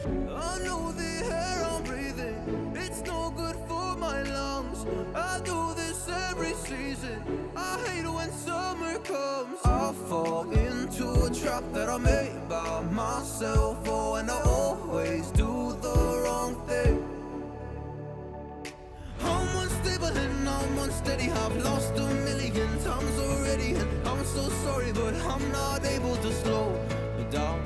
I know the air I'm breathing, it's no good for my lungs. I do this every season, I hate when summer comes. I fall into a trap that I made by myself. Oh, and I always do the wrong thing. I'm unstable and I'm unsteady, I've lost a million times already, and I'm so sorry, but I'm not able to slow down.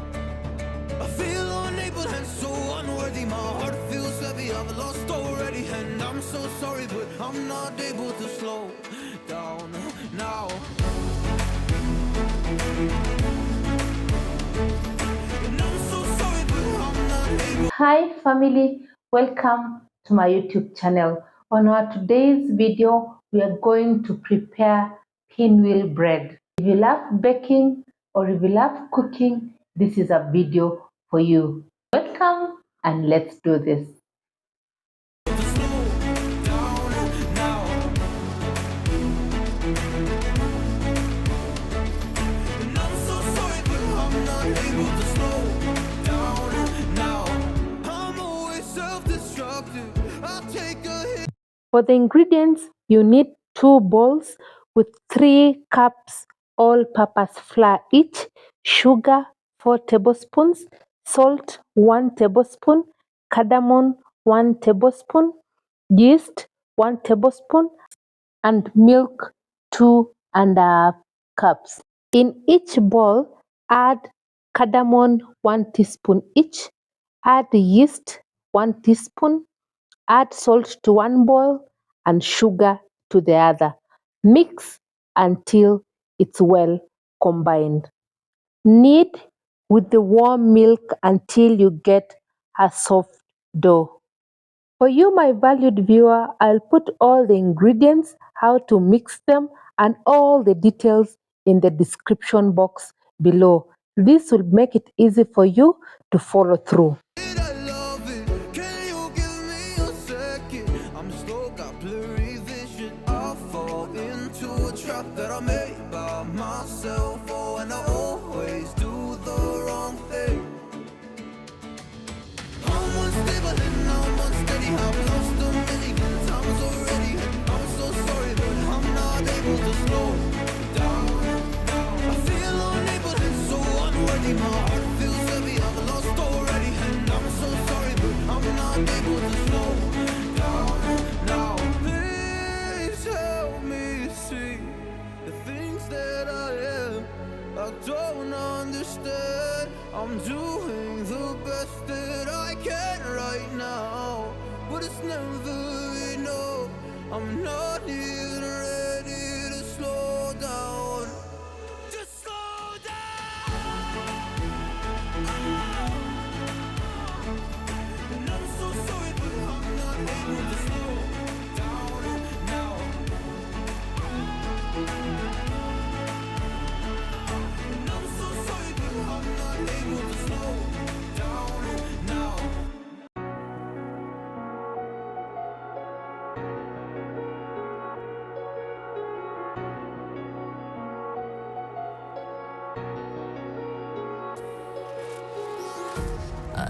I feel unable and so unworthy, my heart feels heavy, I've lost already, and I'm so sorry, but I'm not able to slow down now. And I'm so sorry, but I'm not able. Hi family, welcome to my YouTube channel. On our today's video, we are going to prepare pinwheel bread. If you love baking or if you love cooking, this is a video for you. Welcome and let's do this. For the ingredients, you need 2 bowls with 3 cups all-purpose flour each, sugar 4 tablespoons, salt 1 tablespoon, cardamom 1 tablespoon, yeast 1 tablespoon, and milk 2½ cups. In each bowl, add cardamom 1 teaspoon each, add yeast 1 teaspoon, add salt to one bowl and sugar to the other. Mix until it's well combined. Knead with the warm milk until you get a soft dough. For you, my valued viewer, I'll put all the ingredients, how to mix them, and all the details in the description box below. This will make it easy for you to follow through. That I made by myself, oh, and I always do the wrong thing. I'm unstable and I'm unsteady, I've lost a million times already, and I'm so sorry, but I'm not able to slow down. I feel unable and so unworthy, my heart feels heavy, I've lost already, and I'm so sorry, but I'm not able to slow down now. Please help me see the things that I am, I don't understand. I'm doing the best that I can right now, but it's never enough. I'm not even ready to slow down. Just slow down. And I'm so sorry, but I'm not able to slow down now. And I'm so sorry, but I'm not able to slow down now.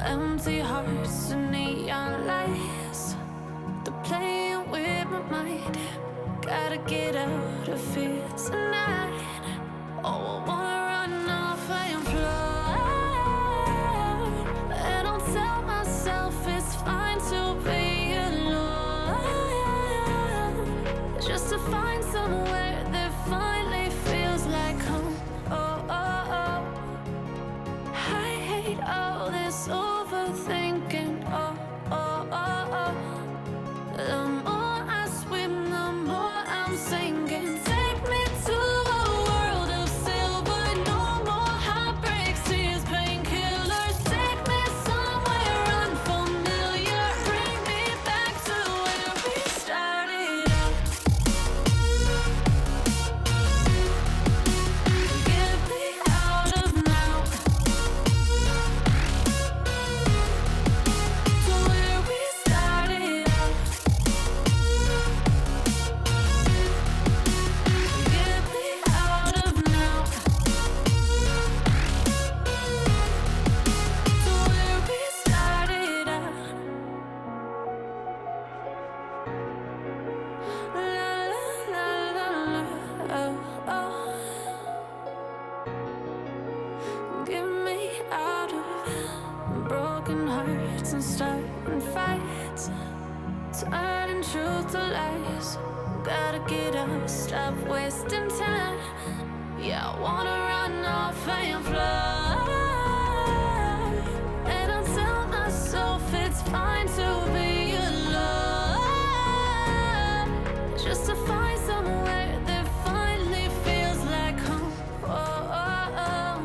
Empty hearts and neon lights, they're playing with my mind. Gotta get out of here tonight. Oh, I wanna run off and fly, and I'll tell myself it's fine to be alone, just to find somewhere that finally feels like home. Oh, oh, oh. I hate all this overthinking. Oh, oh, oh, oh. The more I swim, the more I'm sinking. Take me to a world of silver. No more heartbreaks, tears, painkillers. Take me somewhere unfamiliar. Bring me back to where we started out. glass. Gotta get up, stop wasting time. Yeah, I wanna run off and fly. And I'll tell myself it's fine to be alone, just to find somewhere that finally feels like home. Oh, oh, oh.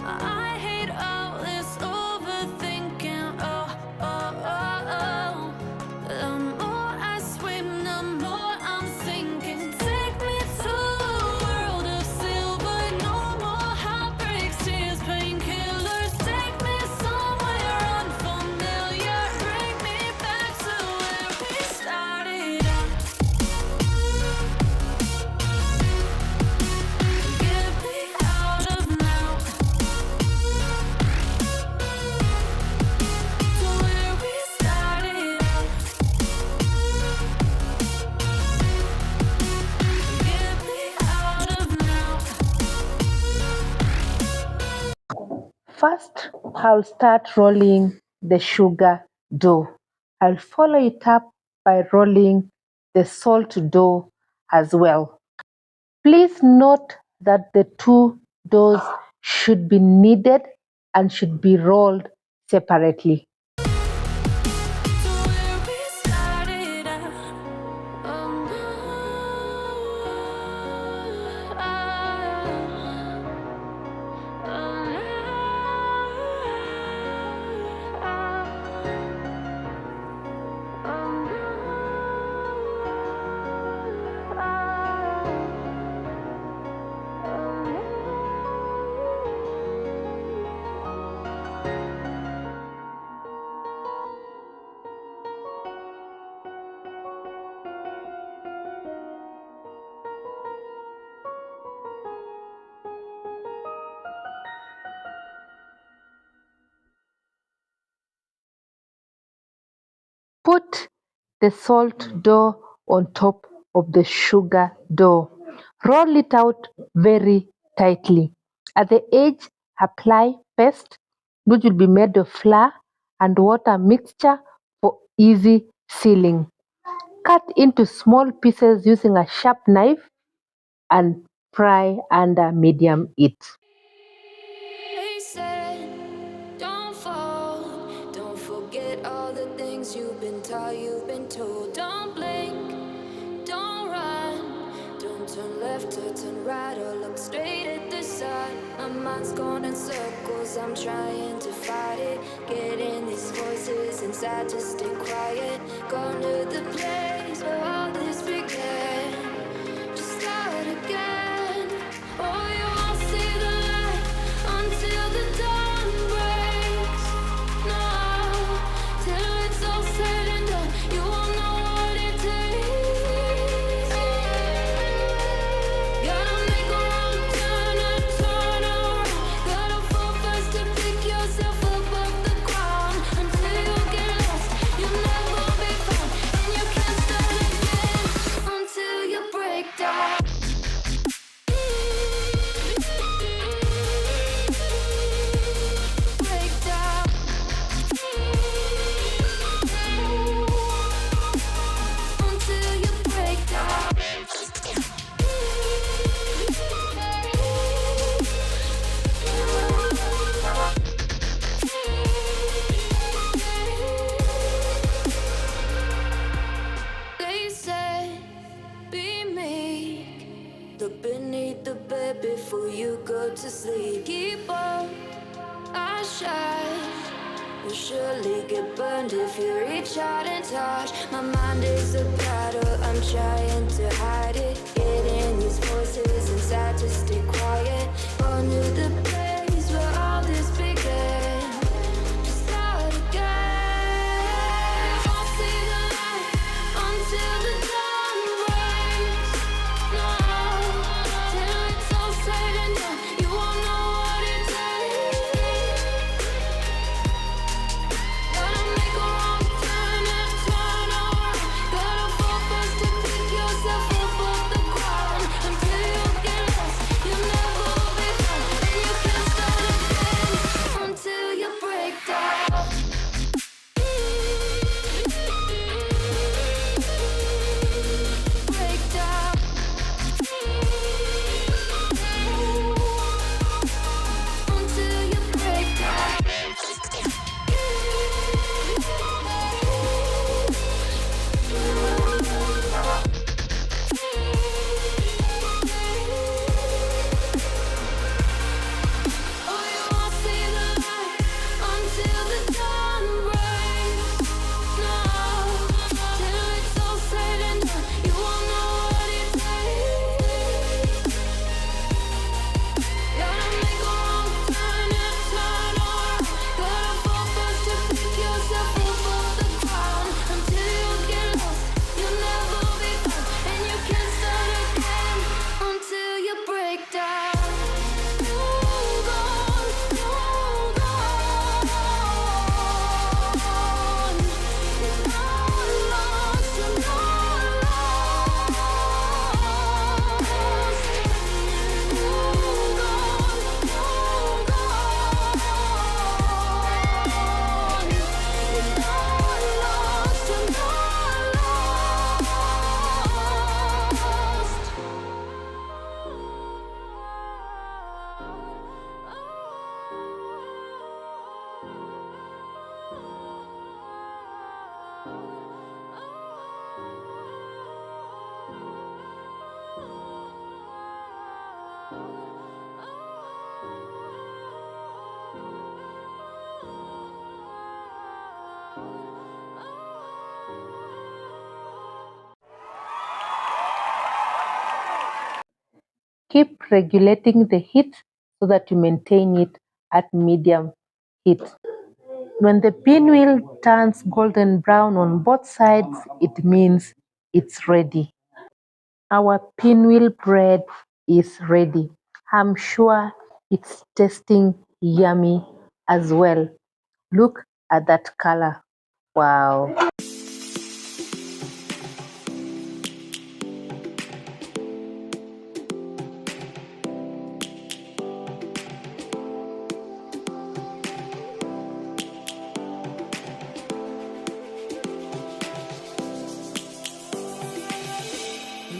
I hate all this overthinking. Oh, oh, oh, oh. The more I swim, the more I'm sinking. Take me to a world of silver. No more heartbreaks, tears, painkillers. Take me somewhere unfamiliar. Bring me back to where we started out. Get me out of now. To where we started out. Get me out of now. First, I'll start rolling the sugar dough. I'll follow it up by rolling the salt dough as well. Please note that the two doughs should be kneaded and should be rolled separately. To where we started out. Oh no. Put the salt dough on top of the sugar dough. Roll it out very tightly. At the edge, apply paste, which will be made of flour and water mixture for easy sealing. Cut into small pieces using a sharp knife and fry under medium heat. They said, don't fall, don't forget all the things you've been taught, you've been told. Don't blink, don't run, don't turn left or turn right or look straight at the sun. My mind's going in circles, I'm trying to fight it. Getting these voices inside to stay quiet. Gone to the place where all this began. Just start again. Oh, you won't see the light until the dawn breaks. No, till it's all said and done, you won't know what it takes. Gotta make a wrong turn and turn around. Gotta fall fast to pick yourself up off the ground. Until you get lost, you'll never be found. And you can't start again until you break down. Break down. Until you break down. They said, be meek. Look beneath the bed before you go to sleep. Keep on, I shine. You'll surely get burned if you reach out and touch. My mind is a battle, I'm trying to hide it. Getting these voices inside to stay quiet. On to the place where all this began. Just start again. You won't see the light until the dawn breaks. No, till it's all said and done, you won't know what it takes. Gotta make a wrong turn and turn around. Gotta fall fast to pick yourself up off Keep regulating the heat so that you maintain it at medium heat. When the pinwheel turns golden brown on both sides, it means it's ready. Our pinwheel bread is ready. I'm sure it's tasting yummy as well. Look at that color. Wow.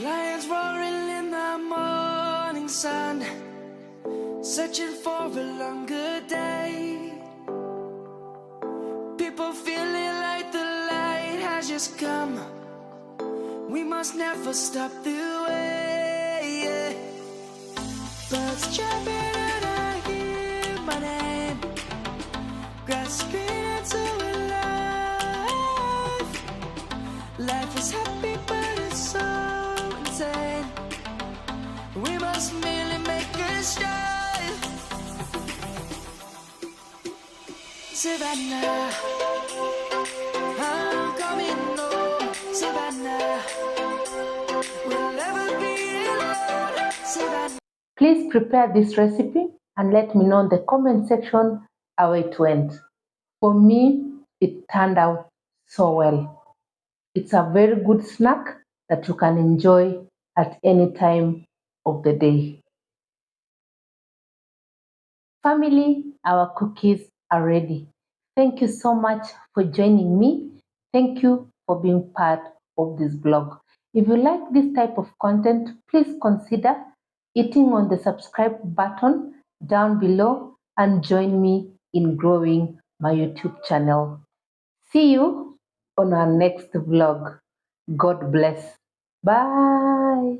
Lions roaring in the morning sun, searching for a longer day. People feeling like the light has just come. We must never stop the way. Birds chirping and I hear my name, grasping into a life. Life is happy but it's so insane. We must merely make a start. Savannah, I'm coming home. Savannah, we'll never be alone. Savannah. Please prepare this recipe and let me know in the comment section how it went. For me, it turned out so well. It's a very good snack that you can enjoy at any time of the day. Family, our cookies are ready. Thank you so much for joining me. Thank you for being part of this blog. If you like this type of content, please consider hitting on the subscribe button down below and join me in growing my YouTube channel. See you on our next vlog. God bless. Bye.